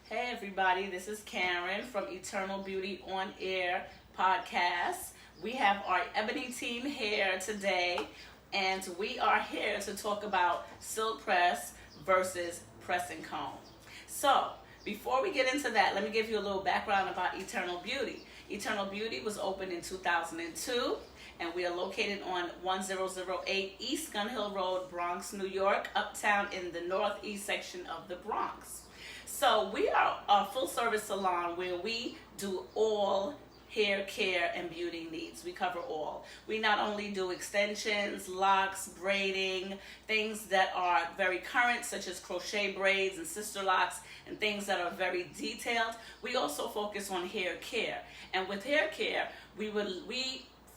Hey everybody, this is Karen from Eternal Beauty On Air podcast. We have our EBoNY team here today, and we are here to talk about silk press versus press and comb. So, before we get into that, let me give you a little background about Eternal Beauty. Eternal Beauty was opened in 2002, and we are located on 1008 East Gun Hill Road, Bronx, New York, uptown in the northeast section of the Bronx. So we are a full-service salon where we do all hair care and beauty needs. We cover all. We not only do extensions, locks, braiding, things that are very current, such as crochet braids and sister locks, and things that are very detailed. We also focus on hair care. And with hair care, we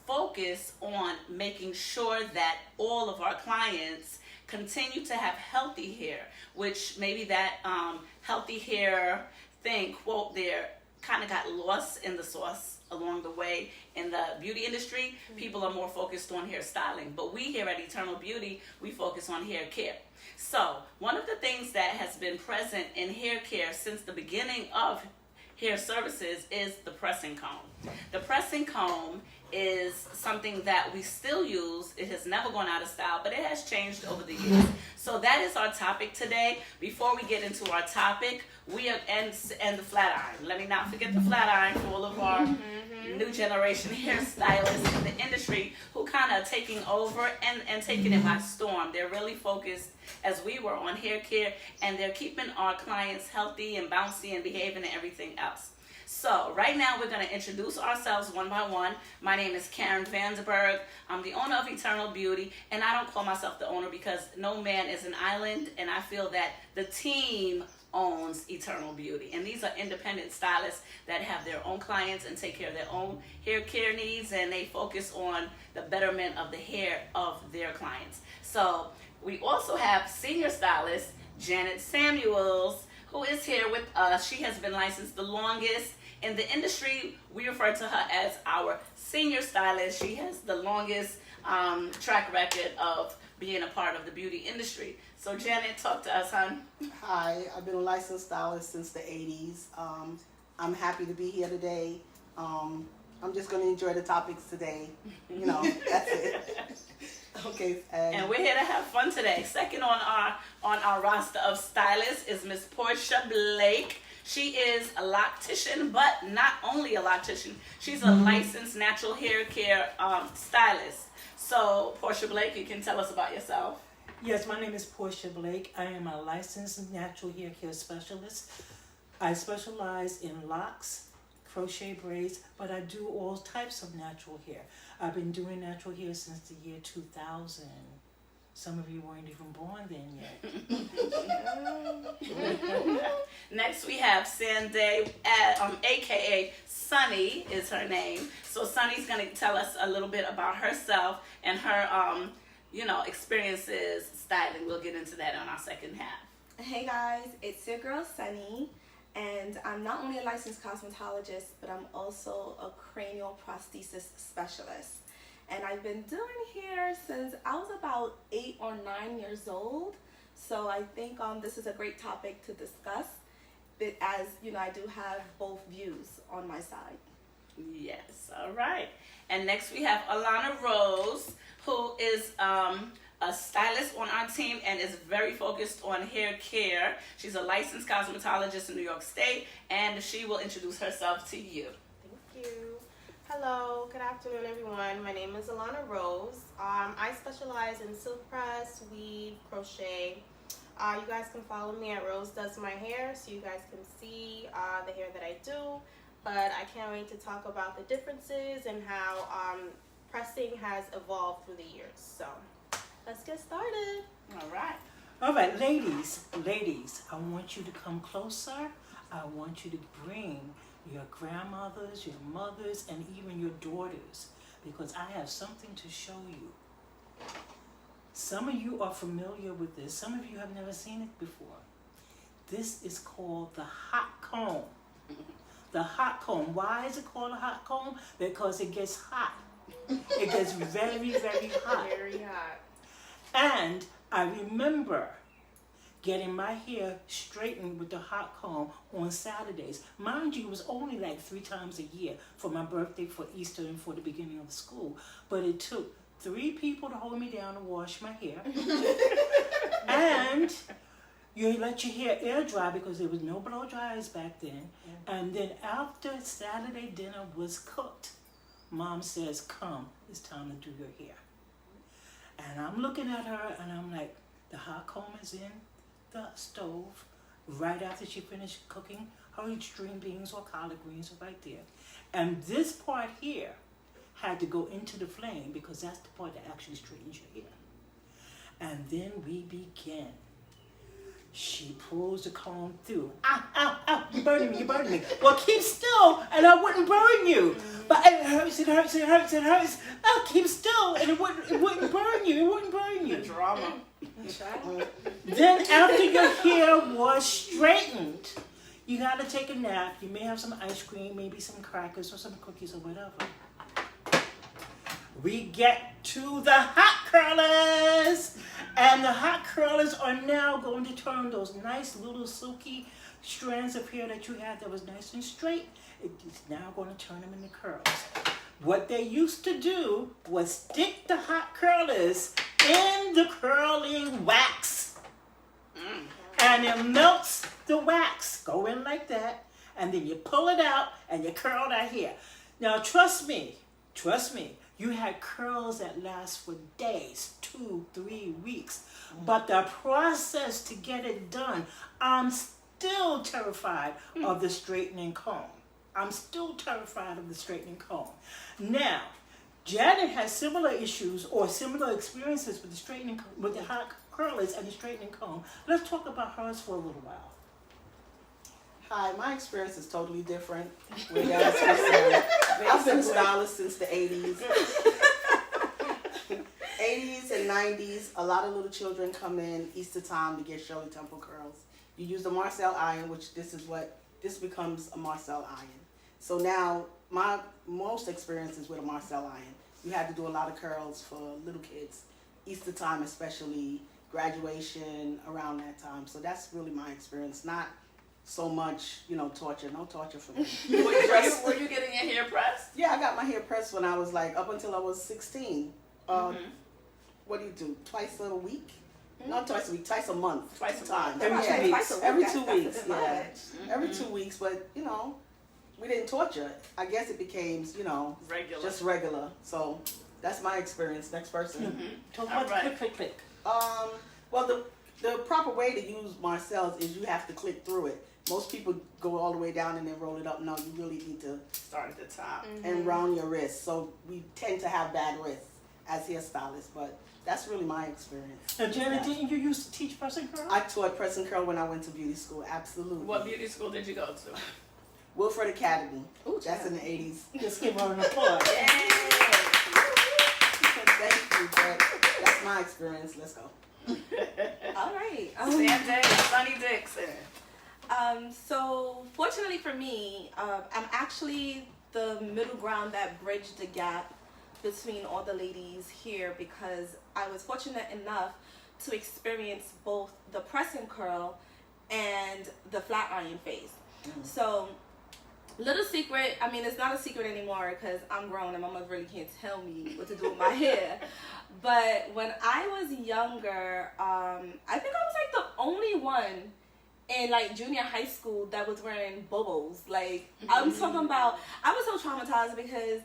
focus on making sure that all of our clients continue to have healthy hair, which maybe that healthy hair thing, quote there, kind of got lost in the sauce along the way in the beauty industry. People are more focused on hair styling, but we here at Eternal Beauty, we focus on hair care. So one of the things that has been present in hair care since the beginning of hair services is the pressing comb. The pressing comb is something that we still use. It has never gone out of style, but it has changed over the years. So that is our topic today. Before we get into our topic, we are and the flat iron. Let me not forget the flat iron for all of our new generation hairstylists in the industry who kind of taking over and taking it by storm. They're really focused, as we were, on hair care, and they're keeping our clients healthy and bouncy and behaving and everything else. So right now we're going to introduce ourselves one by one. My name is Karen Vanderburg. I'm the owner of Eternal Beauty, and I don't call myself the owner because no man is an island, and I feel that the team owns Eternal Beauty. And these are independent stylists that have their own clients and take care of their own hair care needs, and they focus on the betterment of the hair of their clients. So we also have senior stylist Janet Samuels, who is here with us. She has been licensed the longest in the industry. We refer to her as our senior stylist. She has the longest track record of being a part of the beauty industry. So Janet, talk to us, hon. Hi, I've been a licensed stylist since the 80s. I'm happy to be here today. I'm just going to enjoy the topics today. You know, that's it. Okay. And we're here to have fun today. Second on our roster of stylists is Miss Portia Blake. She is a loctician, but not only a loctician. She's a licensed natural hair care stylist. So, Portia Blake, you can tell us about yourself. Yes, my name is Portia Blake. I am a licensed natural hair care specialist. I specialize in locks, crochet braids, but I do all types of natural hair. I've been doing natural hair since the year 2000. Some of you weren't even born then yet. Next we have Sanday, aka Sunny is her name. So Sunny's going to tell us a little bit about herself and her experiences styling. We'll get into that on our second half. Hey guys, it's your girl Sunny, and I'm not only a licensed cosmetologist, but I'm also a cranial prosthesis specialist. And I've been doing hair since I was about 8 or 9 years old. So I think this is a great topic to discuss, but as you know, I do have both views on my side. Yes, all right. And next we have Alana Rose, who is a stylist on our team and is very focused on hair care. She's a licensed cosmetologist in New York State, and she will introduce herself to you. Thank you. Hello, good afternoon everyone. My name is Alana Rose. I specialize in silk press, weave, crochet. You guys can follow me at Rose Does My Hair so you guys can see the hair that I do. But I can't wait to talk about the differences and how pressing has evolved through the years. So let's get started. All right. All right, ladies, I want you to come closer. I want you to bring your grandmothers, your mothers, and even your daughters, because I have something to show you. Some of you are familiar with this. Some of you have never seen it before. This is called the hot comb. The hot comb. Why is it called a hot comb? Because it gets hot. It gets very, very hot. Very hot. And I remember getting my hair straightened with the hot comb on Saturdays. Mind you, it was only like 3 times a year, for my birthday, for Easter, and for the beginning of the school. But it took 3 people to hold me down and wash my hair. And you let your hair air dry because there was no blow dryers back then. And then after Saturday dinner was cooked, Mom says, come, it's time to do your hair. And I'm looking at her and I'm like, the hot comb is in the stove right after she finished cooking her string beans or collard greens right there. And this part here had to go into the flame because that's the part that actually straightens your hair. And then we begin. She pulls the comb through. Ow, ow, ow, you're burning me, you're burning me. Well, keep still and I wouldn't burn you. But it hurts, it hurts, it hurts, it hurts. No, keep still and it wouldn't burn you, it wouldn't burn you. The drama. Then after your hair was straightened, you gotta take a nap. You may have some ice cream, maybe some crackers or some cookies or whatever. We get to the hot curlers. And the hot curlers are now going to turn those nice little silky strands of hair that you had that was nice and straight. It's now going to turn them into curls. What they used to do was stick the hot curlers in the curling wax. And it melts the wax. Go in like that. And then you pull it out and you curl that hair. Now trust me. You had curls that last for days, 2, 3 weeks. But the process to get it done, I'm still terrified of the straightening comb. Now, Janet has similar issues or similar experiences with the straightening, with the hot curlers and the straightening comb. Let's talk about hers for a little while. Hi, my experience is totally different. Where that's concerned. I've been a stylist since the 80s. 80s and 90s, a lot of little children come in Easter time to get Shirley Temple curls. You use the Marcel iron, which this becomes a Marcel iron. So now, my most experience is with a Marcel iron. You had to do a lot of curls for little kids, Easter time especially, graduation, around that time. So that's really my experience, not so much, torture. No torture for me. Were you getting your hair pressed? Yeah, I got my hair pressed when I was up until I was 16. What do you do? Twice a week? Not twice a week, twice a month. Twice a time. Every 2 weeks. Every 2 weeks, yeah. Every 2 weeks, but, we didn't torture. I guess it became, regular. Just regular. So that's my experience. Next person. Talk about click. Well, the proper way to use Marcel's is you have to click through it. Most people go all the way down and then roll it up. No, you really need to start at the top and round your wrists. So we tend to have bad wrists as hairstylists, but that's really my experience. Now, Janet, didn't you used to teach press and curl? I taught press and curl when I went to beauty school. Absolutely. What beauty school did you go to? Wilfred Academy. Ooh, that's in the 80s. Just give her an applause. Thank you, but that's my experience. Let's go. All right. Sanday, Sunny Dixon. So fortunately for me, I'm actually the middle ground that bridged the gap between all the ladies here because I was fortunate enough to experience both the press and curl and the flat iron phase. So little secret, it's not a secret anymore because I'm grown and my mother really can't tell me what to do with my hair. But when I was younger, I think I was the only one in junior high school that was wearing bobos. I'm talking about, I was so traumatized because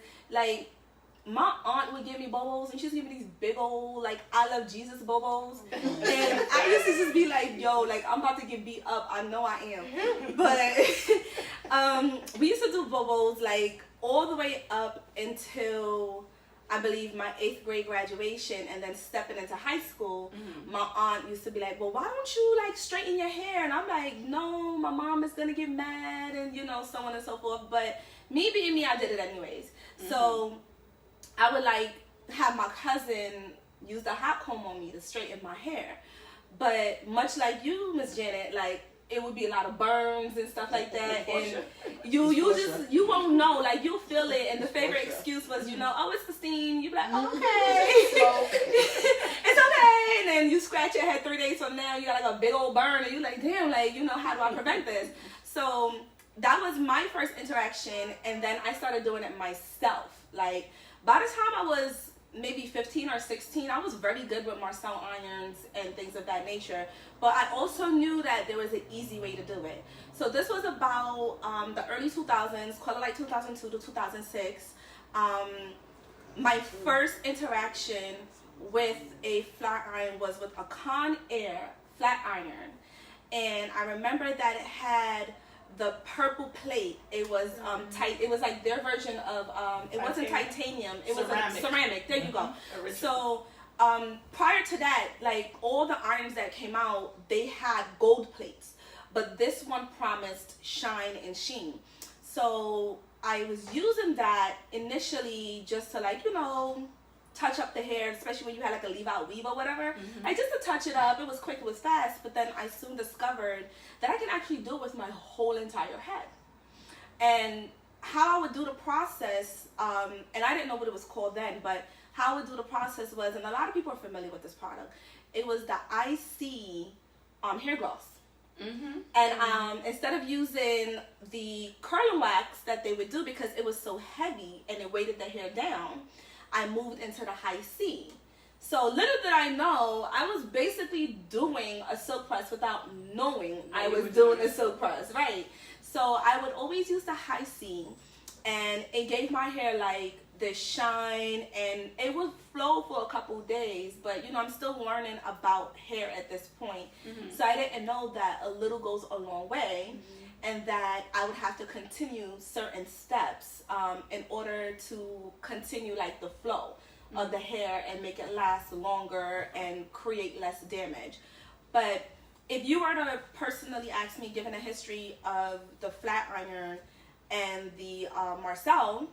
my aunt would give me bobos and she used to give me these big old I love Jesus bobos. And I used to just be yo, I'm about to get beat up. I know I am. But we used to do bobos all the way up until I believe my 8th grade graduation, and then stepping into high school, my aunt used to be well, why don't you straighten your hair? And I'm no, my mom is gonna get mad, and so on and so forth. But me being me, I did it anyways. So I would have my cousin use the hot comb on me to straighten my hair. But much like you, Miss Janet, it would be a lot of burns and stuff like that, Portia. and you won't know, like you'll feel it, and the favorite excuse was, oh, it's the steam. You be like, okay, it's okay, and then you scratch your head 3 days from now, you got like a big old burn, and you like, damn, like how do I prevent this? So that was my first interaction, and then I started doing it myself. Like by the time I was maybe 15 or 16, I was very good with Marcel irons and things of that nature. But I also knew that there was an easy way to do it. So this was about the early 2000s, call it like 2002 to 2006. My first interaction with a flat iron was with a Conair flat iron. And I remember that it had the purple plate. It was tight. It was like their version of it wasn't titanium. It was like ceramic. There you go. So prior to that, like all the irons that came out, they had gold plates, but this one promised shine and sheen. So I was using that initially just to like touch up the hair, especially when you had like a leave out weave or whatever. Like just to touch it up. It was quick, it was fast, but then I soon discovered that I can actually do it with my whole entire head. And how I would do the process, and I didn't know what it was called then, but how I would do the process was, and a lot of people are familiar with this product, it was the IC hair gloss. And instead of using the curling wax that they would do because it was so heavy and it weighted the hair down, I moved into the high C. So little did I know, I was basically doing a silk press without knowing I was doing a silk press, right? So I would always use the high C, and it gave my hair like the shine, and it would flow for a couple days, but I'm still learning about hair at this point. So I didn't know that a little goes a long way, and that I would have to continue certain steps in order to continue like the flow of the hair and make it last longer and create less damage. But if you were to personally ask me, given a history of the flat iron and the Marcel,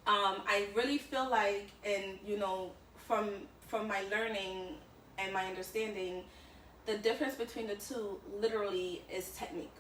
I really feel like, and from my learning and my understanding, the difference between the two literally is technique.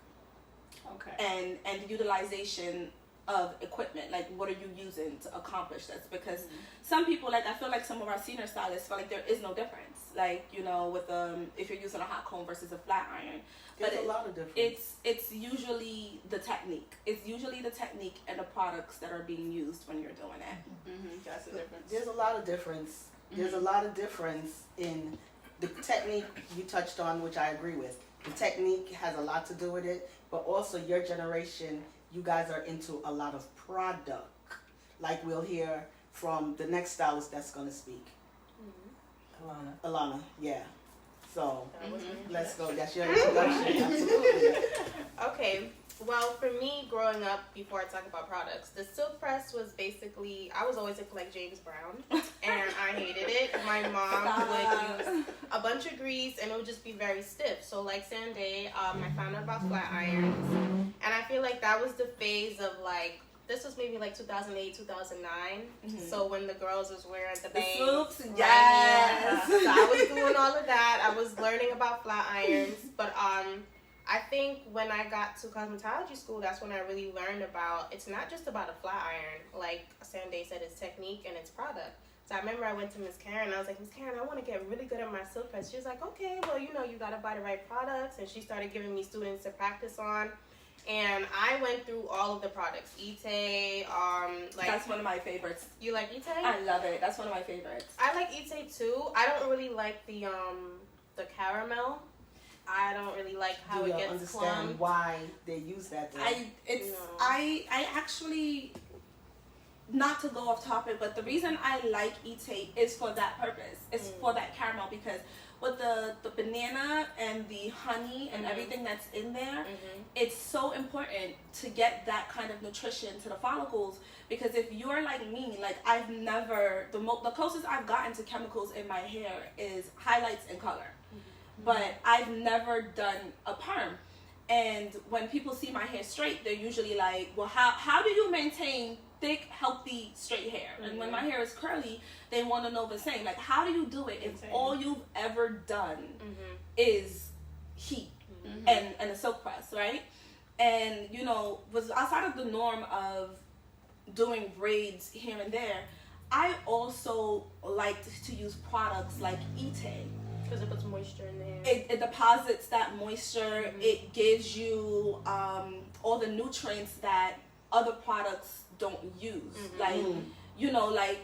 Okay. And utilization of equipment, like what are you using to accomplish this? Because some people, like I feel like some of our senior stylists feel like there is no difference, like with if you're using a hot comb versus a flat iron. There's a lot of difference. It's usually the technique. It's usually the technique and the products that are being used when you're doing it. That's the difference. There's a lot of difference. There's a lot of difference in the technique you touched on, which I agree with. The technique has a lot to do with it, but also your generation, you guys are into a lot of product. Like we'll hear from the next stylist that's going to speak. Alana, yeah. So let's go. That's your introduction. Absolutely. Okay. Well, for me, growing up, before I talk about products, the silk press was basically, I was always like James Brown, and I hated it. My mom would use a bunch of grease, and it would just be very stiff. So like Sanday, I found out about flat irons, and I feel like that was the phase of like, this was maybe like 2008, 2009. So when the girls was wearing the bangs. Swoops, right? yes. So I was doing all of that. I was learning about flat irons, but I think when I got to cosmetology school, that's when I really learned about, it's not just about a flat iron. Like Sanday said, it's technique and it's product. So I remember I went to Miss Karen, and I was like, Miss Karen, I want to get really good at my silk press. She was like, okay, well, you got to buy the right products. And she started giving me students to practice on. And I went through all of the products. Ite, like... That's one of my favorites. You like Ite? I love it. That's one of my favorites. I like Ite too. I don't really like the caramel. I don't really like how it gets understand clumped. why they use that though? I actually, not to go off topic, but the reason I like Ite is for that purpose. It's for that caramel, because with the banana and the honey and everything that's in there, it's so important to get that kind of nutrition to the follicles, because if you're like me, like I've never, the closest I've gotten to chemicals in my hair is highlights and color. But I've never done a perm. And when people see my hair straight, they're usually like, well, how do you maintain thick, healthy, straight hair? And when my hair is curly, they want to know the same. Like, how do you do it if all you've ever done is heat and a silk right? And, you know, was outside of the norm of doing braids here and there. I also liked to use products like Ite. Because it puts moisture in there. It deposits that moisture. It gives you all the nutrients that other products don't use. Like, you know, like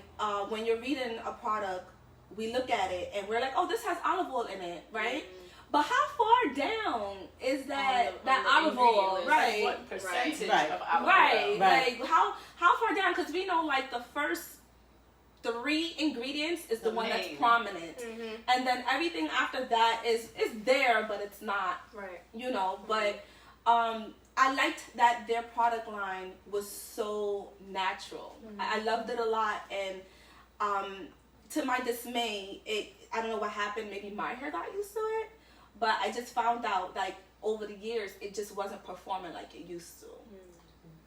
when you're reading a product, we look at it and we're like, oh, this has olive oil in it, right? But how far down is that olive oil? Right. What percentage Right. of olive oil? Right. Right. Like how far down? Because we know like the first 3 ingredients is the one that's main. prominent, and then everything after that is there, but it's not. Right. You know, but I liked that their product line was so natural. I loved it a lot, and to my dismay, I don't know what happened. Maybe my hair got used to it, but I just found out like over the years it just wasn't performing like it used to.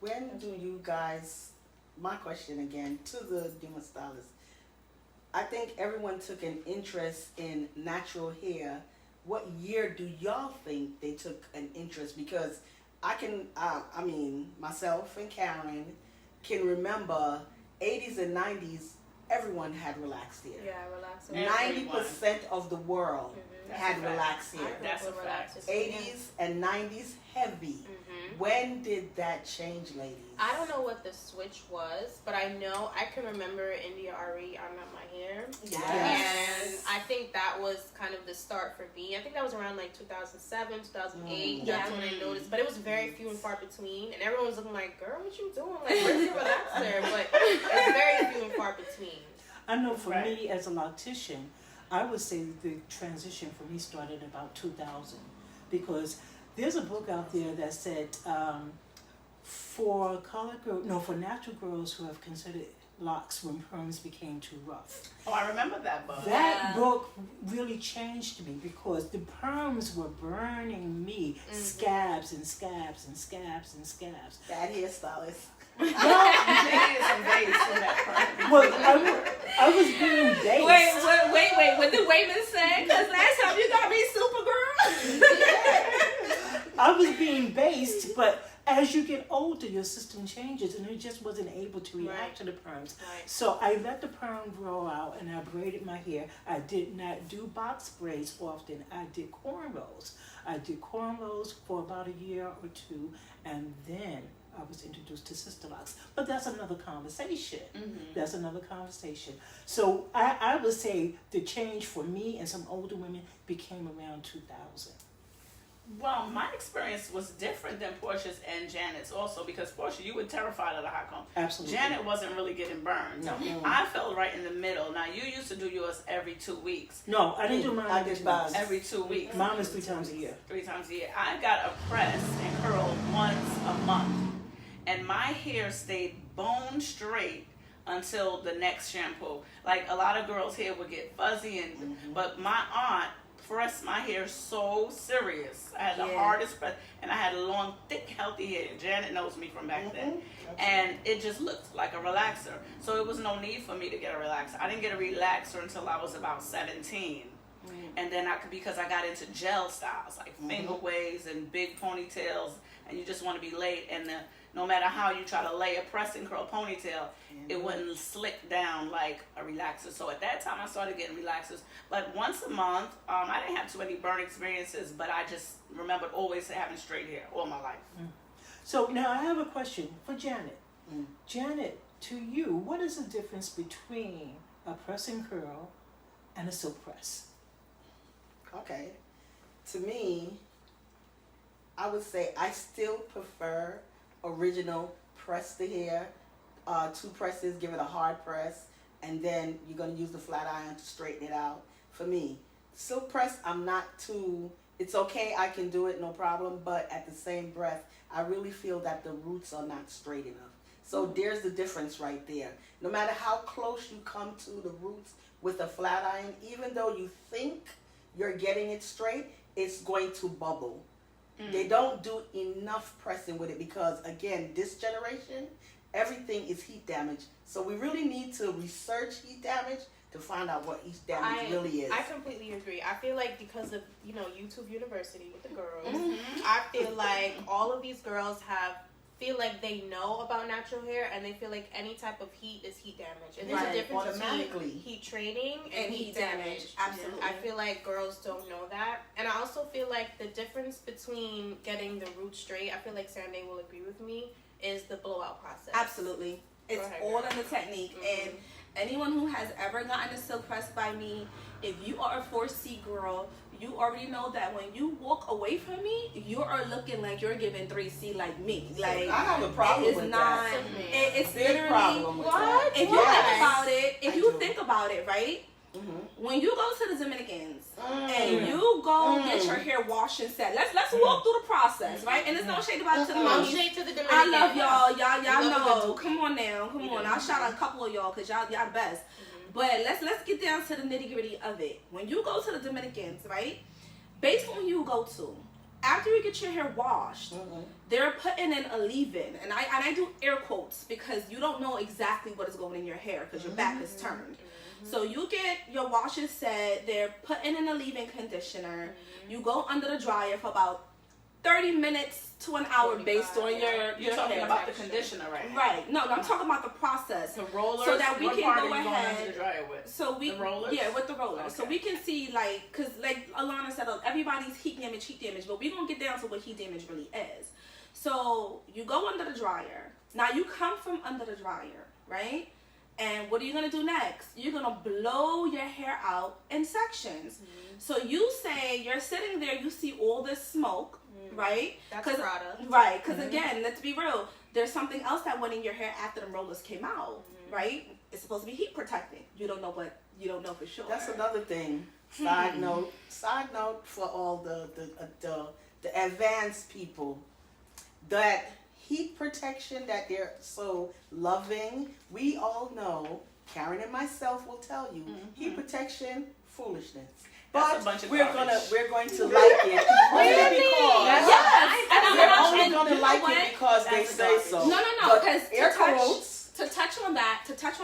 When do you guys, my question again to the human stylist, I think everyone took an interest in natural hair. What year do y'all think they took an interest? Because I can, I mean, myself and Karen can remember 80s and 90s, everyone had relaxed hair. Yeah, relaxing. 90% of the world That's had a fact. relaxed hair. That's a fact. 80s and 90s, heavy. When did that change, ladies? I don't know what the switch was, but I know I can remember India Ari, I'm Not My Hair. Yes. And I think that was kind of the start for me. I think that was around like 2007, 2008. That's when I noticed. But it was very few and far between. And everyone was looking like, girl, what you doing? Like, where's your relaxer? But it's very few and far between. I know for me as a loctician, I would say the transition for me started about 2000, because there's a book out there that said for natural girls who have considered locks when perms became too rough. Oh, I remember that book. That book really changed me because the perms were burning me, scabs and scabs and scabs and scabs. Bad hairstylist. You did some days in that perm. Well, I was being based. Wait. What did Wayman say? Because last time you got me Supergirl. I was being based, but as you get older, your system changes, and it just wasn't able to react to the perms. Right. So I let the perm grow out, and I braided my hair. I did not do box braids often. I did cornrows. I did cornrows for about a year or two, and then I was introduced to sister locks. But that's another conversation. That's another conversation. So I would say the change for me and some older women became around 2000. Well, my experience was different than Portia's and Janet's also, because Portia, you were terrified of the hot comb. Absolutely. Janet wasn't really getting burned. No. I fell right in the middle. Now, you used to do yours every 2 weeks. No, I didn't do mine I every did 2 mine. weeks. Every 2 weeks. Mine was 3 times a year. 3 times a year. I got a press and curl once a month. And my hair stayed bone straight until the next shampoo. Like, a lot of girls' hair would get fuzzy, but my aunt pressed my hair so serious. I had the hardest press, and I had long, thick, healthy hair. Janet knows me from back then. And it just looked like a relaxer. So it was no need for me to get a relaxer. I didn't get a relaxer until I was about 17. And then because I got into gel styles, like finger waves and big ponytails, and you just want to be laid, and no matter how you try to lay a press and curl ponytail, it wouldn't slick down like a relaxer. So at that time, I started getting relaxers. But once a month, I didn't have too many burn experiences, but I just remembered always having straight hair all my life. So now I have a question for Janet. Janet, to you, what is the difference between a press and curl and a silk press? Okay. To me, I would say I still prefer original press the hair. 2 presses, give it a hard press, and then you're going to use the flat iron to straighten it out. For me, silk press, I'm not too, it's okay, I can do it, no problem, but at the same breath, I really feel that the roots are not straight enough. So there's the difference right there. No matter how close you come to the roots with a flat iron, even though you think you're getting it straight, it's going to bubble. They don't do enough pressing with it because, again, this generation, everything is heat damage. So we really need to research heat damage to find out what each damage really is. I completely agree. I feel like because of, YouTube University with the girls, I feel like all of these girls feel like they know about natural hair, and they feel like any type of heat is heat damage. And there's a difference between heat training and heat damage. Absolutely. And I feel like girls don't know that. And I also feel like the difference between getting the root straight, I feel like Sanday will agree with me, is the blowout process. Absolutely. It's all in the technique. And anyone who has ever gotten a silk press by me, if you are a 4C girl, you already know that when you walk away from me, you are looking like you're giving 3C like me. Like, I have a problem with that. It's big literally problem with that. If you think about it, right? When you go to the Dominicans and you go get your hair washed and set, let's walk through the process, right? And there's no shade about it to the No Dominicans. shade to the Dominicans. I love y'all. Y'all know. Come on now. Come on. I'll shout out a couple of y'all because y'all the best. But let's get down to the nitty gritty of it. When you go to the Dominicans, right? Based on who you go to, after you get your hair washed, they're putting in a leave-in, and I do air quotes because you don't know exactly what is going in your hair because your back is turned. So you get your washes set, they're putting in a leave-in conditioner. You go under the dryer for about 30 minutes to an hour based on your You're talking hair. about the conditioner right now. Right. No, I'm talking about the process. The rollers. So that we what can part go are you ahead. going under the dryer with? So we, the rollers? Yeah, with the rollers. Okay. So we can see, like, because like Alana said, everybody's heat damage, but we're going to get down to what heat damage really is. So you go under the dryer. Now you come from under the dryer, right? And what are you going to do next? You're going to blow your hair out in sections. So you say you're sitting there, you see all this smoke, right? That's a product. Right, because again, let's be real. There's something else that went in your hair after the rollers came out, right? It's supposed to be heat protecting. You don't know for sure. That's another thing. Side note for all the advanced people, that heat protection that they're so loving. We all know, Karen and myself will tell you, heat protection, foolishness. That's But a bunch of we're garbage. going to like it. Really? Because Yes. we're only And going to you like know it what? because they That's say garbage. so. No, But because air quotes. to touch on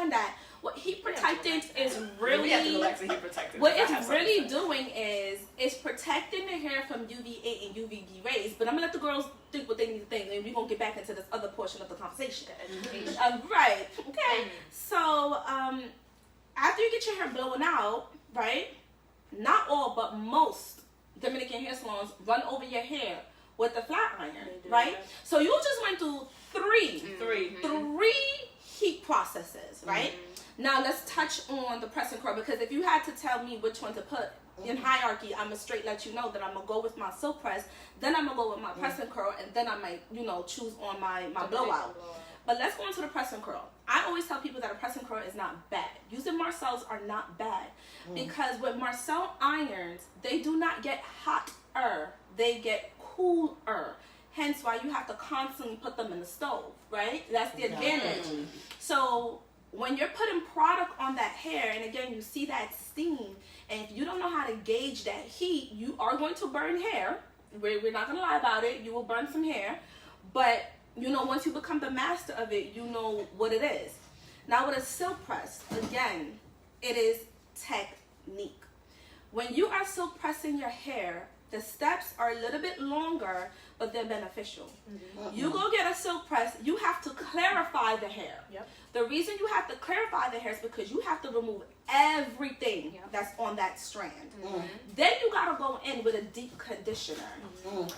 that, what heat protectant is really, We have to go back to heat protectant. what I have it's something really to say. doing is it's protecting the hair from UVA and UVB rays. But I'm gonna let the girls think what they need to think, and we're gonna get back into this other portion of the conversation. Right. Okay. So after you get your hair blown out, right? Not all, but most Dominican hair salons run over your hair with the flat iron, right? So you just went through three heat processes, right? Now let's touch on the press and curl, because if you had to tell me which one to put in hierarchy, I'm gonna straight let you know that I'm gonna go with my silk press, then I'm gonna go with my press and curl, and then I might, choose on my blowout. But let's go into the press and curl. I always tell people that a press and curl is not bad. Using Marcel's are not bad, because with Marcel irons, they do not get hotter, they get cooler. Hence why you have to constantly put them in the stove, right? That's the advantage. So when you're putting product on that hair, and again, you see that steam, and if you don't know how to gauge that heat, you are going to burn hair. We're not going to lie about it. You will burn some hair. But, once you become the master of it, you know what it is. Now with a silk press, again, it is technique. When you are silk pressing your hair, the steps are a little bit longer, but they're beneficial. You go get a silk press, you have to clarify the hair. Yep. The reason you have to clarify the hair is because you have to remove everything that's on that strand. Then you gotta go in with a deep conditioner,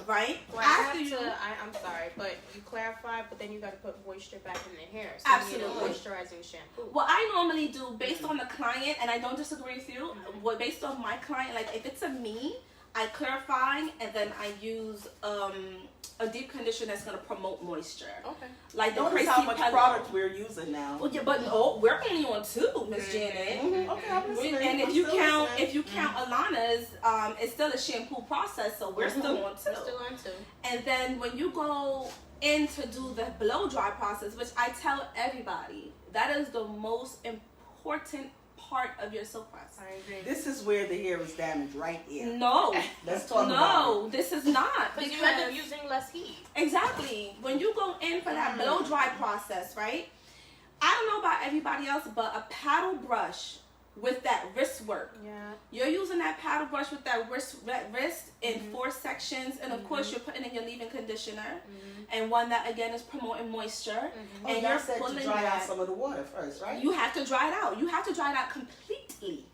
right? Well, After I'm sorry, but you clarify, but then you got to put moisture back in the hair. So Absolutely. you need a moisturizing shampoo. What I normally do, based on the client, and I don't disagree with you, based on my client, like if it's a me, I clarify and then I use a deep conditioner that's gonna promote moisture. Okay. Like the Notice crazy how much Pello. product we're using now. Well, yeah, but we're only on 2, Miss Janet. Okay, I'm listening. And if I'm you still count, listening. Alana's, it's still a shampoo process, so we're still on 2. We're still on 2. And then when you go in to do the blow dry process, which I tell everybody, that is the most important part of your silk press. I agree. This is where the hair is damaged, right here. No. Let's talk about No, this is not. Because you end up using less heat. Exactly. When you go in for that blow dry process, right? I don't know about everybody else, but a paddle brush with that wrist work. Yeah. You're using that paddle brush with that wrist in 4 sections, and of course you're putting in your leave-in conditioner, and one that again is promoting moisture. And you're said to dry out some of the water first, right? You have to dry it out. You have to dry it out completely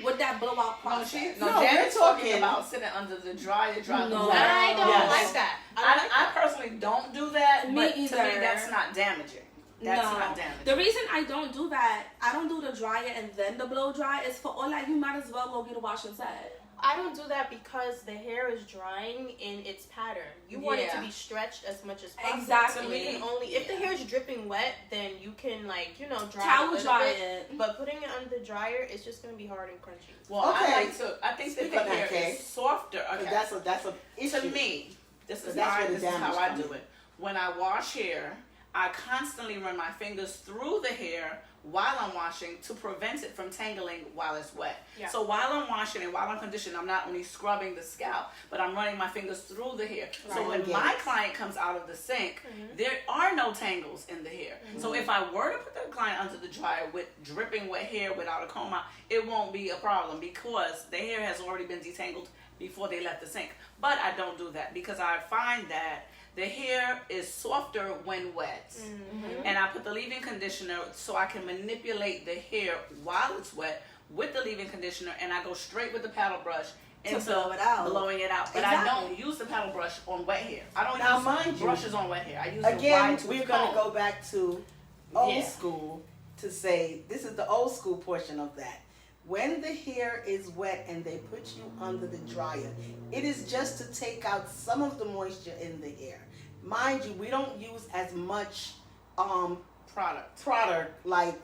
with that blowout process. Janet's talking about sitting under the dryer. No, I don't like that. I personally don't do that. Me but either. To me, that's not damaging. That's not damaging. The reason I don't do that, I don't do the dryer and then the blow dry, is for all that you might as well go get a wash and set. I don't do that because the hair is drying in its pattern. You want it to be stretched as much as possible. Exactly. So we can only, if the hair is dripping wet, then you can dry towel it a dry bit. it. But putting it under the dryer, it's just going to be hard and crunchy. Well, okay. I think that the hair is softer. Okay. That's a issue. To me, this is that's how I comes do it. When I wash hair, I constantly run my fingers through the hair while I'm washing to prevent it from tangling while it's wet. Yeah. So while I'm washing and while I'm conditioning, I'm not only scrubbing the scalp, but I'm running my fingers through the hair. Right. So when my client comes out of the sink, there are no tangles in the hair. So if I were to put the client under the dryer with dripping wet hair without a comb out, it won't be a problem because the hair has already been detangled before they left the sink. But I don't do that because I find that the hair is softer when wet. And I put the leave-in conditioner so I can manipulate the hair while it's wet with the leave-in conditioner, and I go straight with the paddle brush into blowing it out. But I don't use the paddle brush on wet hair. I don't use brushes on wet hair. I use the wide tooth we're going to go back to old school to say this is the old school portion of that. When the hair is wet and they put you under the dryer, it is just to take out some of the moisture in the hair. Mind you, we don't use as much product like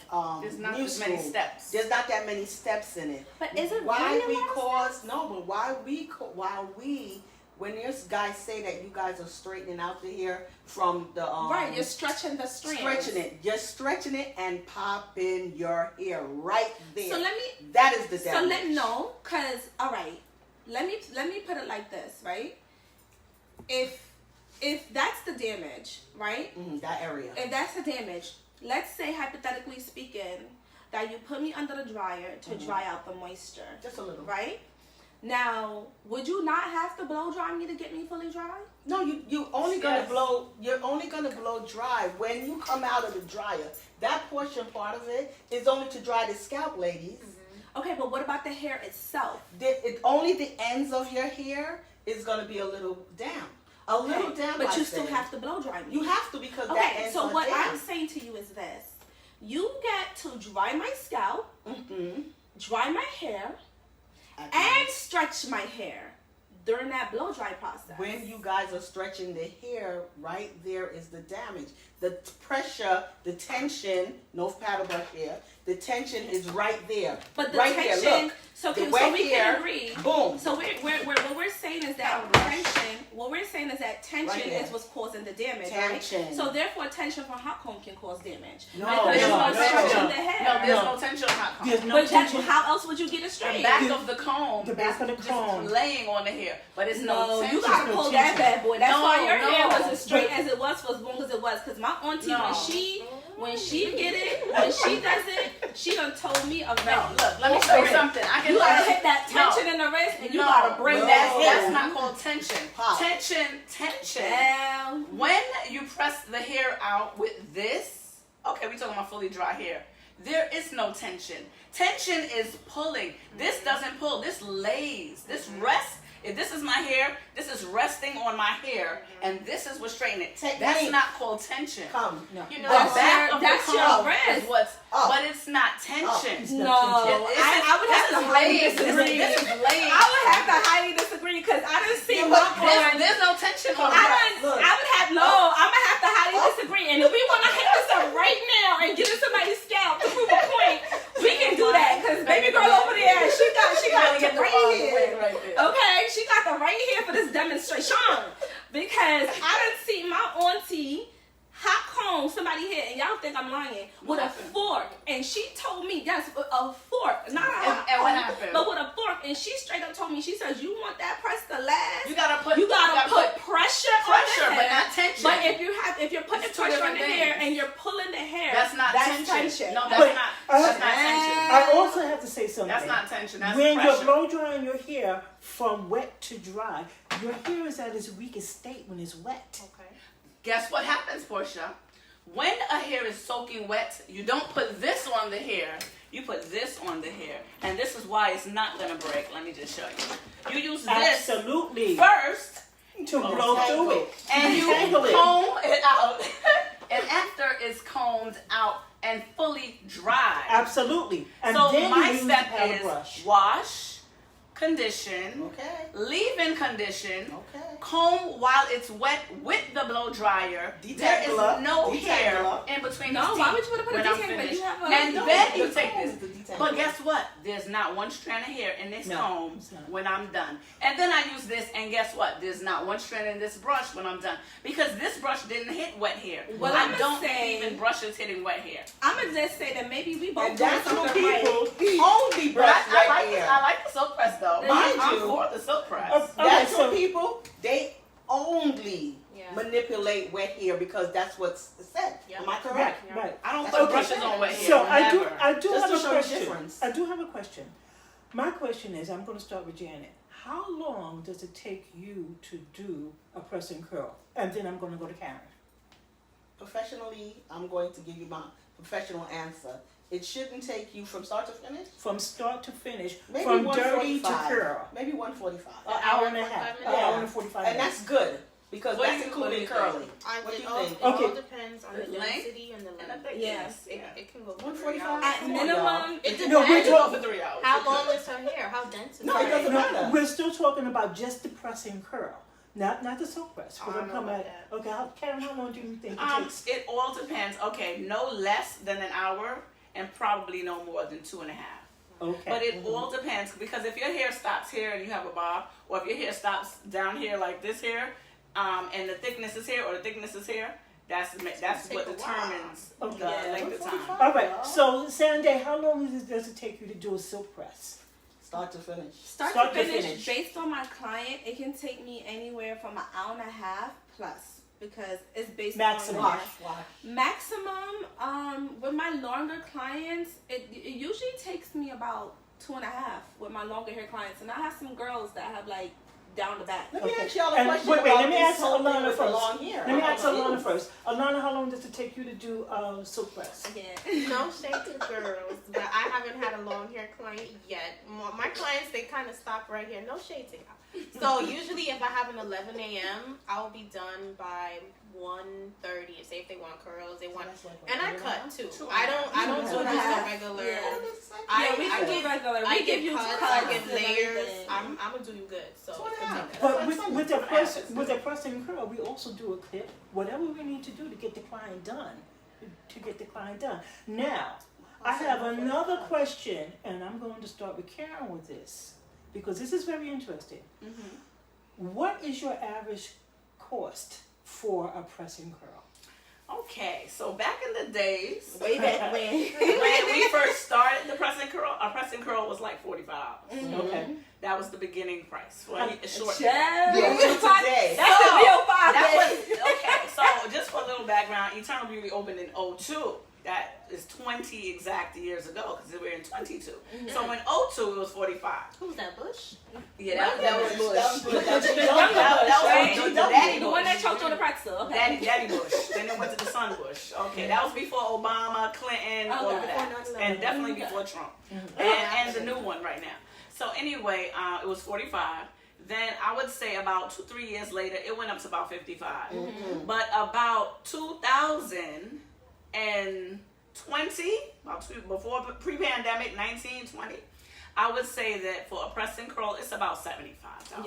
there's not new as school. many steps. There's not that many steps in it. But is it why really we cause no? But why we when there's guys say that you guys are straightening out the hair from the right, you're stretching the strands. Just stretching it and popping your hair right there. So that is the damage. So let me know, cause all right, let me put it like this, right? If that's the damage, right? That area. If that's the damage, let's say hypothetically speaking that you put me under the dryer to dry out the moisture, just a little, right? Now, would you not have to blow dry me to get me fully dry? No, you only gonna blow. You're only gonna blow dry when you come out of the dryer. That portion part of it is only to dry the scalp, ladies. Okay, but what about the hair itself? Only the ends of your hair is gonna be a little damp. A little damp. But you still have to blow dry me. You have to because that ends so what damp. I'm saying to you is this: you get to dry my scalp, dry my hair, and stretch my hair during that blow dry process. When you guys are stretching the hair, right there is the damage. The pressure, the tension, no paddle brush here, the tension is right there. But the right tension, there, look. so we hair, can agree. Boom. So what we're saying is that tension is what's causing the damage, tension. right? So therefore tension from hot comb can cause damage. No, there's no tension in the hair. No, there's no tension on hot comb. There's no But tension. how else would you get it straight? The back of the comb. The back of the comb. Just laying on the hair, but it's no tension. You gotta pull that bad boy. That's why your hair was as straight as it was for as long as it was. Cause my auntie, when she get it, when she does it, she done told me already. No, look, let me show you something. You gotta hit that tension in the wrist, and you gotta bring that. That's not called tension. Pop. Tension. Down. When you press the hair out with this, okay, we talking about fully dry hair. There is no tension. Tension is pulling. This doesn't pull. This lays. This rests. If this is my hair, this is resting on my hair, and this is what's straightening it. That's not called tension. You know, The back of the comb wrist. is what's, but it's not tension. No, I would have to highly disagree. This is laying. I would have to highly disagree because I didn't see my point. There's no tension on I'm gonna have to highly disagree. And if we want to hit this up right now and get in somebody's scalp to prove a point, we can do that. Because baby girl over there, she got the right here. Okay, she got the right here for this demonstration. Because I done see my auntie hot comb somebody hit, and y'all think I'm lying, with a fork, and she told me, yes, a fork, not a hot and comb, what happened? but with a fork, and she straight up told me, she says, you want that press to last? You gotta put pressure on the hair. but not tension. But if you're putting pressure on the hair and you're pulling the hair, that's not tension. tension. No, that's not tension. I also have to say That's not tension. That's when pressure. you're blow drying your hair from wet to dry, your hair is at its weakest state when it's wet. Okay. Guess what happens, Portia? When a hair is soaking wet, you don't put this on the hair. You put this on the hair. And this is why it's not going to break. Let me just show you. You use this Absolutely. first To blow through it. and you Tangle it. comb it out. And after it's combed out and fully dry. Absolutely. And So then my you use the step paddle is brush. wash, condition, Okay. leave-in condition, Okay. comb while it's wet with the blow dryer. There is Detangler. no hair Detangler. in between No, the why teeth would you want to put a when I'm detangler? finished. You have a And No, then you the take comb this. is the detangler. But guess what? There's not one strand of hair in this No, comb it's not. when I'm done. And then I use this, and guess what? There's not one strand in this brush when I'm done. Because this brush didn't hit wet hair. Well, I I'ma don't say- even brushes hitting wet hair. I'm gonna just say that maybe we both And doing natural something right. people only But brush I wet like hair. I like the silk press though. Mind I'm you. for the silk press. Okay, Natural so people, they only Yeah. manipulate wet hair because that's what's said. Yeah. Am I right, correct? Yeah. right. I don't That's put okay. brushes on wet hair. So I do never. have Just to a show the question. difference. I do have a question. My question is, I'm going to start with Janet. How long does it take you to do a press and curl? And then I'm going to go to Karen. Professionally, I'm going to give you my professional answer. It shouldn't take you from start to finish. From start to finish, Maybe from dirty to 145. curl. Maybe 145. An hour and a half. An hour and 45 And minutes. that's good because What do that's you- what do including you curly. think? What do It you all, think? it all Okay. depends on The the length density and the And the length. thickness. It, Yeah. it can go for 145. 3 hours. At Come on, minimum, It No, we're depends. Go for 3 hours. How long is her hair? How dense is No, her it doesn't hair? matter. We're still talking about just the press and curl, not the silk press. I We're don't gonna come know at about okay. Karen, how long do you think it takes? It all depends. Okay, no less than an hour and probably no more than 2.5. Okay. But it all depends because if your hair stops here and you have a bob, or if your hair stops down here like this here, and the thickness is here or the thickness is here, that's take what a while. determines the Okay. length of time. 145. All right. So Sanday, how long does it take you to do a silk press? Start to finish. Start Start to to finish, finish. based on my client, it can take me anywhere from an hour and a half plus because it's based Maximum. on Wash, wash. maximum. With my longer clients, it usually takes me about 2.5 with my longer hair clients, and I have some girls that have like down the back. Let me Okay. ask y'all a And question wait, about let me this ask whole thing Alana with the first. long hair. Let me ask I'm Alana confused. first. Alana, how long does it take you to do silk press? Yeah. No shade to girls, but I haven't had a long hair client yet. My clients, they kind of stop right here. No shade to y'all. So usually if I have an 11 a.m., I'll be done by 1:30. Say if they want curls, they want, That's like and I what, cut too. 2.5. I don't do 2.5. just a regular. Yeah. I, we I can do give, regular. I We give give you cuts, cuts, I give and layers. everything. I'm gonna do you good. So Two and a it can half. take that. But That's with something. a press and curl, we also do a clip. Whatever we need to do to get the client done, Now, I have another question, and I'm going to start with Karen with this because this is very interesting. What is your average cost for a press and curl? Okay, so back in the days Way back when. when we first started the press and curl, a press and curl was like $45. Okay. That was the beginning price for a short. Yeah, Yeah, today. That's the real five. That was okay. So just for a little background, Eternal Beauty opened in 2002. That is 20 exact years ago because we're in 22. So in 2002 it was 45. Who's that, Bush? Yeah, that was Bush. That was Bush. That right? was the Daddy The one that Bush. choked on the pretzel. Okay. Daddy Bush. Then it went to the Son Bush. Okay, that was before Obama, Clinton, all of Okay. that, and definitely before Trump, and the new one right now. So anyway, it was 45. Then I would say about 2-3 years later, it went up to about 55. But about 2020, before pre-pandemic, 1920, I would say that for a press and curl, it's about $75.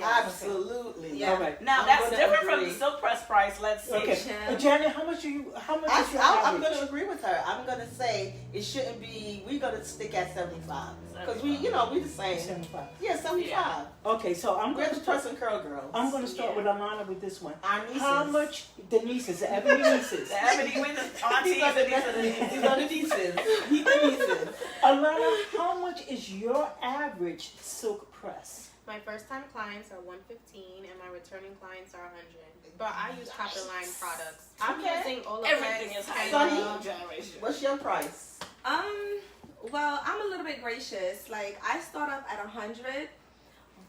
Absolutely. Yeah. All right. Now I'm that's gonna different from agree. the silk press price. Let's see. Okay. Janet, how much is your I'm average? going to agree with her. I'm going to say it shouldn't be. We're going to stick at 75 because we the same. 75. Yeah, 75. Yeah. Okay, so I'm We're going the to press and curl girls. I'm going to start Yeah. with Alana with this one. Our nieces. How much the nieces, the Ebony nieces? The ebony with the aunties These are the and these are the nieces. These are the nieces. These are the nieces. Alana, how much is your average silk press? My first time clients are 115 and my returning clients are 100. But I use Copper Line products. I'm Okay. using Olaplex. Everything is high Sunny? in our generation. What's your price? Well, I'm a little bit gracious. Like, I start off at 100,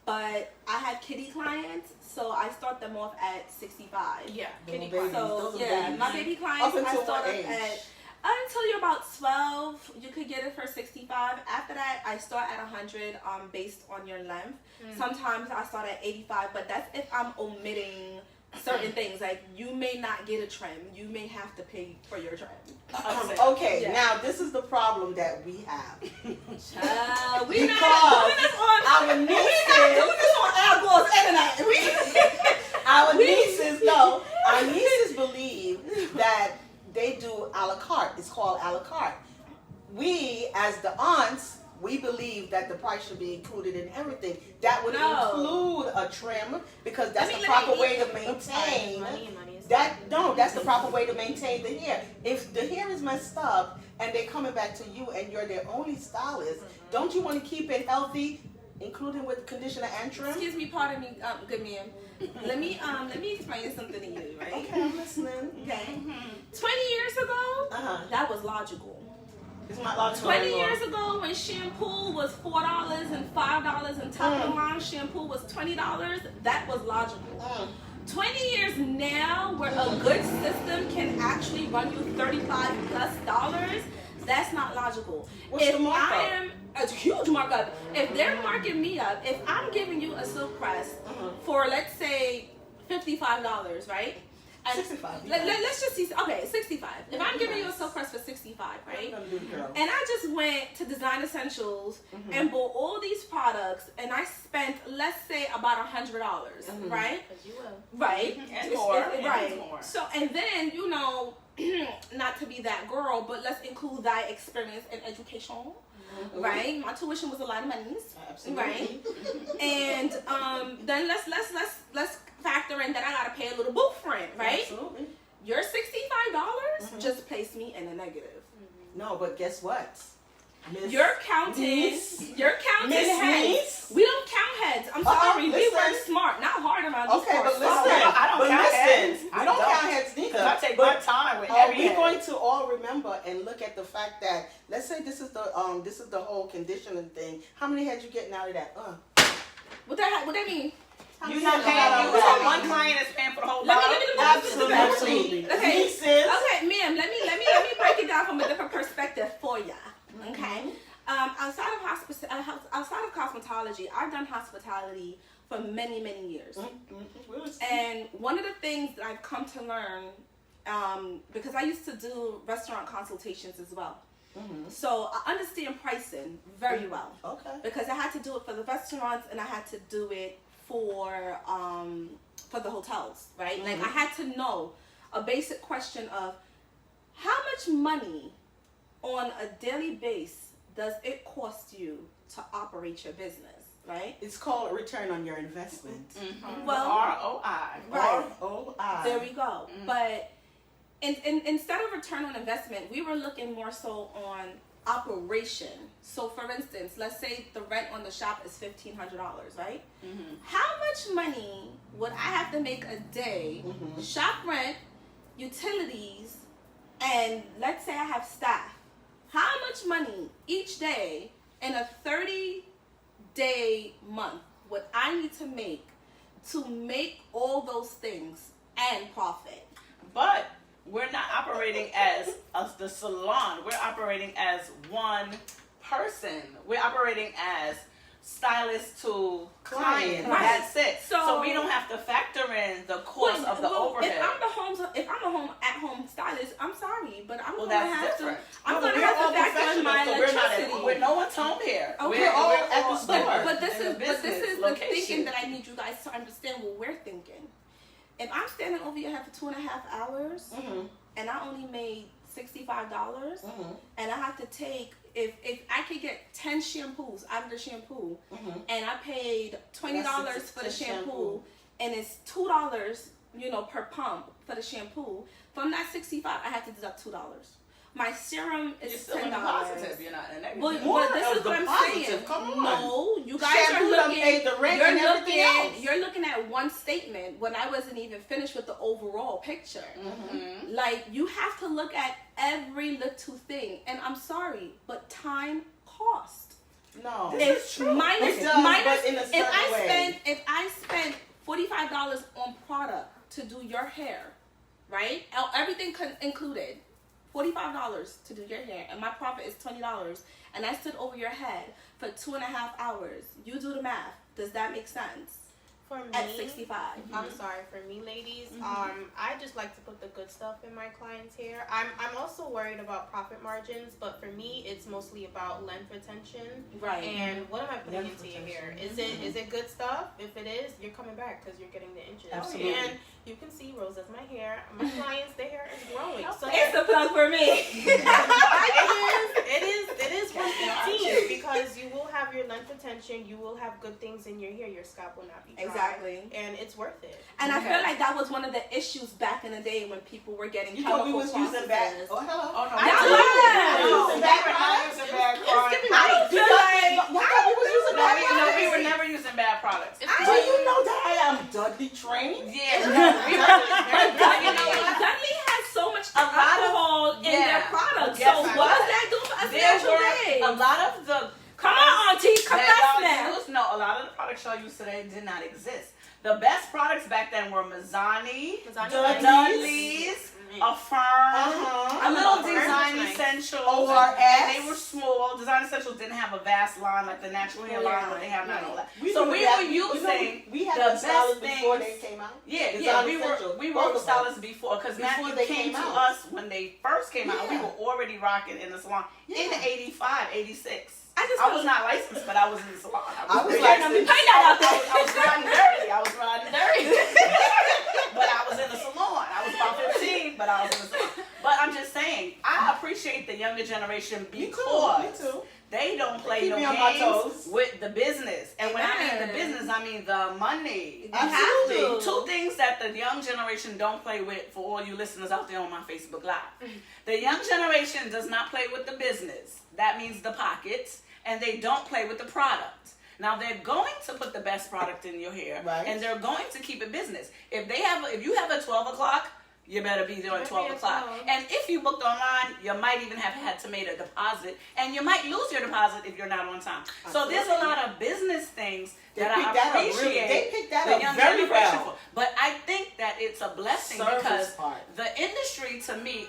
but I have kitty clients, so I start them off at 65. Yeah, Little kitty babies. clients. Those are Yeah, babies. my baby clients, Up I until start what off age? at until you're about 12. You could get it for 65. After that, I start at 100 based on your length. Sometimes I start at 85, but that's if I'm omitting certain things. Like, you may not get a trim. You may have to pay for your trim. Okay, Yeah. now this is the problem that we have. We not Because doing this on our we not nieces, doing this on Al Gore's internet. our nieces, no, our nieces believe that they do a la carte. It's called a la carte. We, as the aunts, we believe that the price should be included in everything. That would No. include a trim, because that's Let the me- proper let me- way to maintain. Money is That's the proper way to maintain the hair. If the hair is messed up and they're coming back to you and you're their only stylist, don't you want to keep it healthy, including with conditioner and trim? Excuse me, pardon me, good man. Let me explain something to you, right? Okay, I'm listening. Okay. 20 years ago, Uh-huh. that was logical. It's not logical 20 anymore. years ago, when shampoo was $4 and $5 and top of the line shampoo was $20, that was logical. 20 years now, where a good system can actually run you $35+, that's not logical. What's if the markup? I am a huge markup, if they're marking me up, if I'm giving you a silk press for, let's say, $55, right? And 65. Let's just see. Okay, 65. If I'm giving you a silk press for 65, right? And I just went to Design Essentials and bought all these products, and I spent, let's say, about $100, right? Because you will. Right. And more. Right. And more. So, and then, you know, not to be that girl, but let's include thy experience and education, right? My tuition was a lot of money, Absolutely. right? And then let's factor in that I gotta pay a little booth rent, right? Absolutely. Your $65 just placed me in a negative. No, but guess what? Miss You're counting. Niece? You're counting Miss heads. Niece? We don't count heads. I'm sorry. We listen. work smart, not hard around these Okay, but parts. listen. I don't count heads. We I don't don't. count heads neither. Because I take But my time with are every we head. going to all remember and look at the fact that, let's say this is the whole conditioning thing. How many heads you getting out of that? What that mean? You're not paying. You have one client is paying for the whole Let bottle. me Absolutely. Okay. Nieces. Okay, ma'am. Let me break it down from a different perspective for ya. Okay. Outside of cosmetology, I've done hospitality for many years. And one of the things that I've come to learn, because I used to do restaurant consultations as well. So I understand pricing very well. Okay. Because I had to do it for the restaurants and I had to do it for the hotels, right? Like, I had to know a basic question of how much money on a daily basis does it cost you to operate your business, right? It's called a return on your investment. Well, ROI. right. ROI. There we go. But instead of return on investment, we were looking more so on operation. So, for instance, let's say the rent on the shop is $1,500, right? How much money would I have to make a day? Shop rent, utilities, and let's say I have staff. How much money each day in a 30-day month would I need to make all those things and profit? But we're not operating as the salon. We're operating as one person. We're operating as stylist to client. Right. That's it. So we So- don't have to factor in the cost of the overhead. If I'm a at-home stylist, I'm sorry, but I'm Well, gonna that's have different. to. I'm No, gonna we're have all to factor in my professionals, so we're not at electricity. We're no one's home here. Okay. We're all at the all- store. But this in a is business the location. thinking that I need you guys to understand what we're thinking. If I'm standing over your head for 2.5 hours and I only made $65 and I have to take if I could get 10 shampoos out of the shampoo and I paid $20 for the shampoo and it's $2, per pump for the shampoo, from that 65 I had to deduct $2. My serum You're is still in $10. the positive. You're not in the negative. But this of is the what I'm positive, saying. come on. No, you guys Shampoo are done looking. paid the rent and everything else. You're looking at one statement when I wasn't even finished with the overall picture. Mm-hmm. Like, you have to look at every little thing. And I'm sorry, but time cost. No. If It does, minus but in a certain way. if I spend $45 on product to do your hair, right? Everything included, $45 to do your hair, and my profit is $20, and I stood over your head for 2.5 hours. You do the math. Does that make sense? For me, At 65. I'm sorry, for me, ladies, Mm-hmm. I just like to put the good stuff in my clients' hair. I'm also worried about profit margins, but for me, it's mostly about length retention. Right. And what am I putting Length into your retention. hair? Is it good stuff? If it is, you're coming back because you're getting the inches. Absolutely. And you can see, Rose, that's my hair. My clients, their hair is growing. So It's a plug for me. it is 115 because you will have your length retention, you will have good things in your hair, your scalp will not be dry. Exactly. And it's worth it. And I feel like that was one of the issues back in the day when people were getting You thought we chemical was using bad. processes. Oh, hello. Oh, no. I we was. were Using bad not products? using bad It's products. giving I don't feel like Y'all thought we was using No, bad we products? were never using bad products. Do you know that I am Dudley trained? Yeah, we But were. Dudley has so much A lot of- alcohol in their yeah. products. Yes, So I what know. does that do for us There natural were days? a lot of the Come on, Auntie, confess that now. y'all use. No, a lot of the products y'all use today did not exist. The best products back then were Mazzani, Dudley's, Affirm, a little Design Essentials, ORS. and they were small. Design Essentials didn't have a vast line like the natural hair line that they have now. And all that. So we were using we had the the stylists best before things. they came out. Yeah, Design we Essentials, were both the of stylists before because Before Matthew they came came to out. us when they first came out. We Yeah. were already rocking in the salon in Yeah. 85, 86. I was not licensed, but I was in the salon. I was licensed. licensed. I was riding dirty. But I was in the salon. I was about 15, but I was in the salon. But I'm just saying, I appreciate the younger generation because Me too. they don't play Keep no me on my games toes. with the business. And when I mean the Amen. business, I mean the money. You have Absolutely. to. Two things that the young generation don't play with for all you listeners out there on my Facebook Live. The young generation does not play with the business. That means the pockets. And they don't play with the product. Now they're going to put the best product in your hair. Right. And they're going to keep it business. If you have a 12 o'clock, you better be there at 12 o'clock. And if you booked online, you might even have had to make a deposit. And you might lose your deposit if you're not on time. So there's a lot of business things that I appreciate They picked that the up young very generation well. for. But I think that it's a blessing Service because part. the industry to me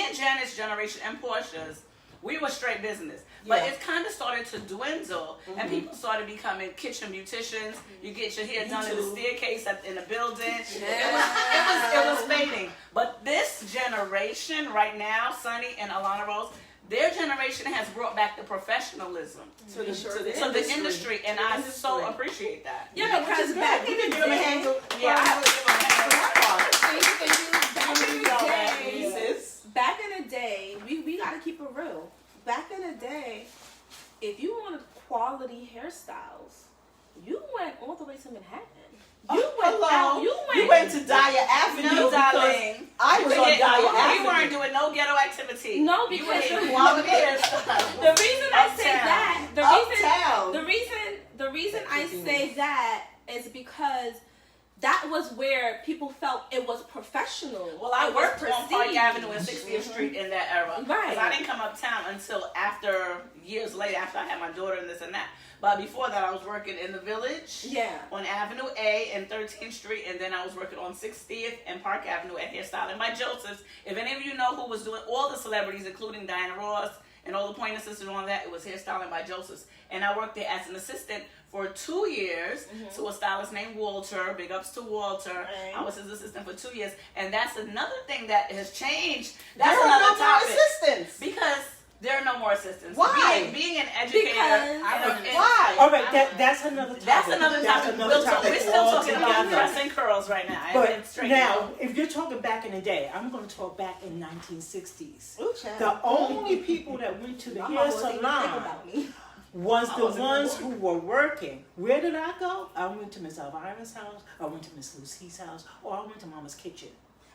and Janet's generation and Portia's, we were straight business. But Yeah. it kind of started to dwindle, and people started becoming kitchen beauticians. You get your hair done in the too. staircase in the building. Yeah. It was fading. But this generation right now, Sunny and Alana Rose, their generation has brought back the professionalism To the to the industry, and I so appreciate that. Yeah, because back in the Give them a hand. day, Yeah, I have to give them a hand for that part. back in the day, we gotta keep it real. Back in the day, if you wanted quality hairstyles, you went all the way to Manhattan. You went to Dyer Avenue. No, because darling. I was on Dyer Avenue. We weren't doing no ghetto activity. No, You because were getting quality hairstyles. the reason I say Uptown. that, Uptown. the reason I say that is because that was where people felt it was professional. Well, I It was worked on Park perceived. Avenue and 60th Street in that era. Right. Because I didn't come uptown until years later, after I had my daughter and this and that. But before that, I was working in the Village. Yeah. On Avenue A and 13th Street, and then I was working on 60th and Park Avenue at Hairstyling by Joseph's. If any of you know who was doing all the celebrities, including Diana Ross and all the Pointer Sisters and all that, it was Hairstyling by Joseph's. And I worked there as an assistant for 2 years to a stylist named Walter. Big ups to Walter. Right. I was his assistant for 2 years. And that's another thing that has changed. That's There are another no more topic. assistants. Because there are no more assistants. Why? Being an educator. Because- Why? All right, that's another topic. That's another topic. We're still talking about altogether. pressing curls right now. and But straight now, if you're talking back in the day, I'm going to talk back in 1960s. Ooh, child. The only people that went to the My hair mama wasn't even thinking salon about me. was I the wasn't ones born. who were working. Where did I go? I went to Miss Elvira's house, I went to Miss Lucie's house, or I went to Mama's kitchen.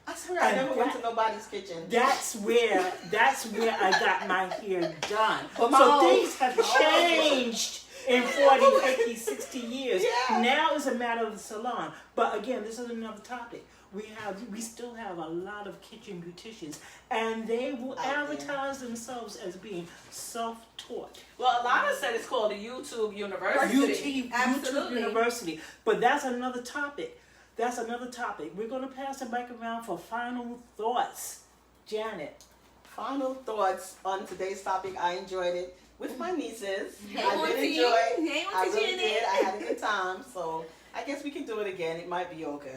I swear I never went to nobody's kitchen. That's where I got my hair done. But So things have changed in 40, 50, 60 years. Yeah. Now it's a matter of the salon. But again, this is another topic. We still have a lot of kitchen beauticians, and they will advertise themselves as being self-taught. Well, Alana said it's called a YouTube University. YouTube University. But that's another topic. We're going to pass the mic around for final thoughts. Janet. Final thoughts on today's topic. I enjoyed it with my nieces. Hey, I did Auntie. enjoy it. Hey, I Auntie really Janet. did. I had a good time. So I guess we can do it again. It might be okay.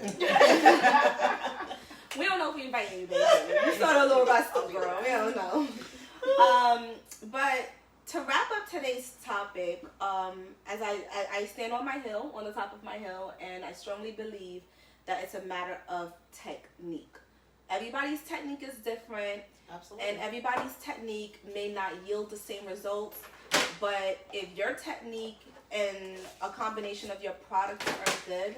We don't know if we invite you, baby. You sort of a little rusty, girl. We don't know. But to wrap up today's topic, as I stand on the top of my hill, and I strongly believe that it's a matter of technique. Everybody's technique is different. Absolutely. And everybody's technique may not yield the same results, but if your technique and a combination of your products are good,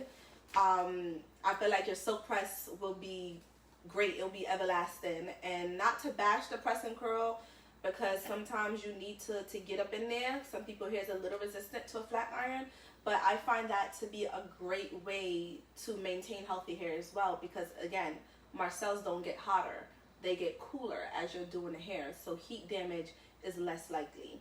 I feel like your silk press will be great. It'll be everlasting. And not to bash the press and curl, because sometimes you need to get up in there. Some people here is a little resistant to a flat iron, but I find that to be a great way to maintain healthy hair as well, because again, Marcel's don't get hotter. They get cooler as you're doing the hair, so heat damage is less likely.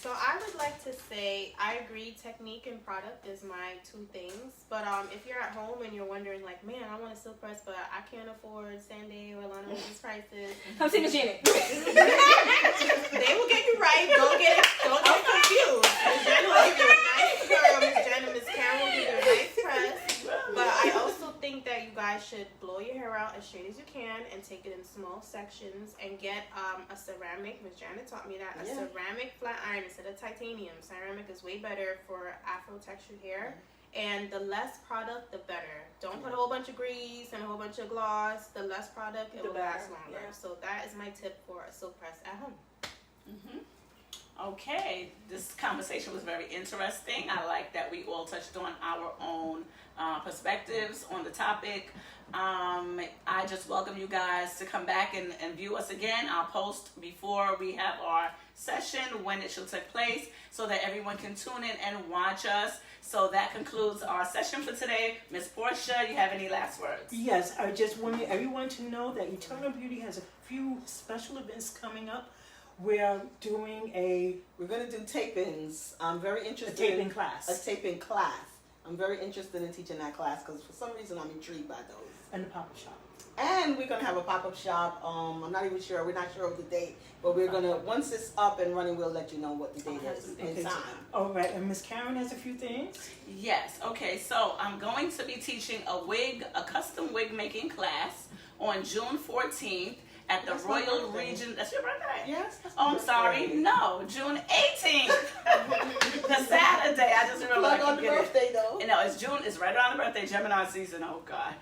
So I would like to say I agree technique and product is my two things. But if you're at home and you're wondering like, man, I want a silk press, but I can't afford Sanday or Alana with these prices. Come see Miss Janet. They will get you right. Don't get confused. Miss Janet will give you a nice curl. Miss Karen will give you a nice press. But I also think that you guys should blow your hair out as straight as you can and take it in small sections and get a ceramic. Miss Janet taught me that. A ceramic flat iron instead of titanium. Ceramic is way better for afro textured hair. And the less product, the better. Don't put a whole bunch of grease and a whole bunch of gloss. The less product, it will last longer. Yeah. So that is my tip for a silk press at home. Okay, this conversation was very interesting. I like that we all touched on our own perspectives on the topic. I just welcome you guys to come back and view us again. I'll post before we have our session when it should take place so that everyone can tune in and watch us. So that concludes our session for today. Miss Portia, you have any last words? Yes, I just want everyone to know that Eternal Beauty has a few special events coming up. We're going to do tape-ins. I'm very interested a taping class. A taping class. I'm very interested in teaching that class because for some reason I'm intrigued by those. And the pop-up shop. And we're going to have a pop-up shop. I'm not even sure. We're not sure of the date. But we're going to, once it's up and running, we'll let you know what the date is and time. All right. And Miss Karen has a few things. Yes. Okay. So I'm going to be teaching a custom wig making class on June 14th. At the Royal Region. That's your birthday? Yes. Oh, I'm sorry. No, June 18th. The Saturday. I just remember. Plug on the birthday though. No, it's June. It's right around the birthday. Gemini season. Oh God.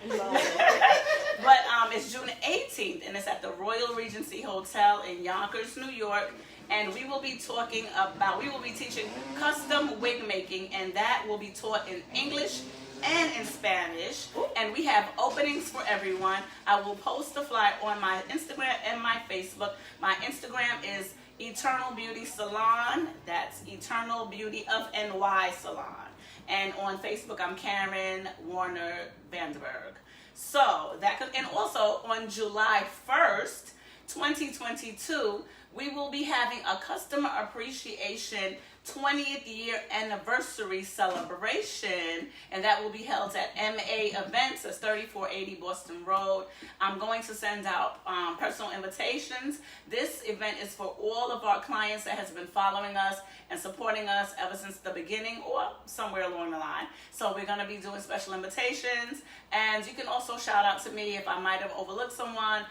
But it's June 18th, and it's at the Royal Regency Hotel in Yonkers, New York. And we will be teaching custom wig making, and that will be taught in English and in Spanish, and we have openings for everyone. I will post the flyer on my Instagram and my Facebook. My Instagram is Eternal Beauty Salon. That's Eternal Beauty of NY Salon. And on Facebook, I'm Karen Warner Vanderburg. So and also on July 1st, 2022, we will be having a customer appreciation 20th year anniversary celebration, and that will be held at MA Events at 3480 Boston Road. I'm going to send out personal invitations. This event is for all of our clients that has been following us and supporting us ever since the beginning or somewhere along the line. So we're going to be doing special invitations, and you can also shout out to me if I might have overlooked someone.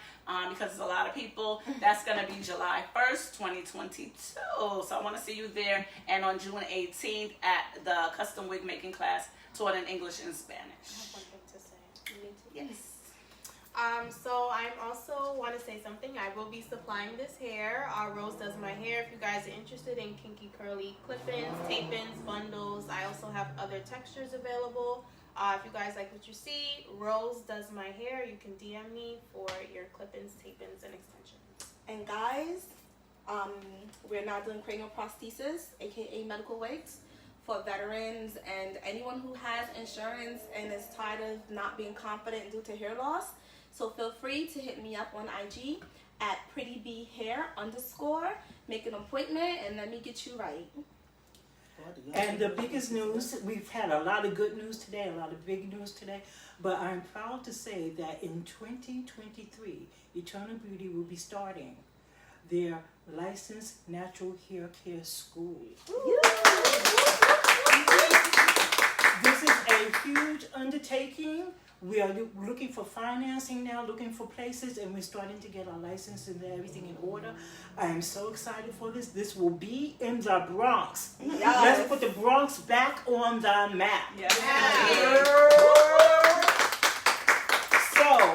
Because there's a lot of people. That's going to be July 1st, 2022. So I want to see you there. And on June 18th at the custom wig making class taught in English and Spanish. I have one thing to say. Yes. So I also want to say something. I will be supplying this hair. Rose does my hair. If you guys are interested in kinky curly clip-ins, tape-ins, bundles, I also have other textures available. If you guys like what you see, Rose Does My Hair. You can DM me for your clip-ins, tape-ins, and extensions. And guys, we're now doing cranial prosthesis, aka medical wigs, for veterans and anyone who has insurance and is tired of not being confident due to hair loss. So feel free to hit me up on IG at PrettyBhair_. Make an appointment and let me get you right. And the biggest news, we've had a lot of good news today, a lot of big news today, but I'm proud to say that in 2023, Eternal Beauty will be starting their licensed natural hair care school. This is a huge undertaking. We are looking for financing now, looking for places, and we're starting to get our license and everything in order. I am so excited for this. This will be in the Bronx. Yes. Let's put the Bronx back on the map. Yes. So,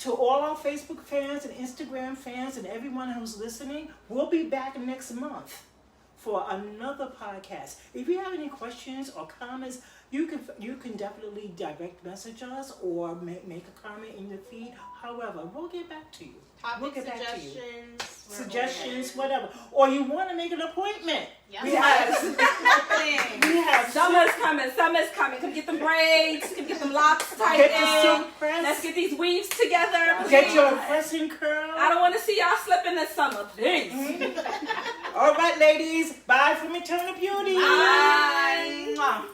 to all our Facebook fans and Instagram fans and everyone who's listening, we'll be back next month for another podcast. If you have any questions or comments, you can definitely direct message us or make a comment in the feed. However, we'll get back to you. We'll get back to you. Suggestions, whatever. Or you want to make an appointment. Yes. We have Summer's coming. Come get them braids. Come get them locks tightened. Get the silk press. Let's get these weaves together. Get your pressing curl. I don't want to see y'all slipping this summer, please. All right, ladies. Bye from Eternal Beauty. Bye. Mwah.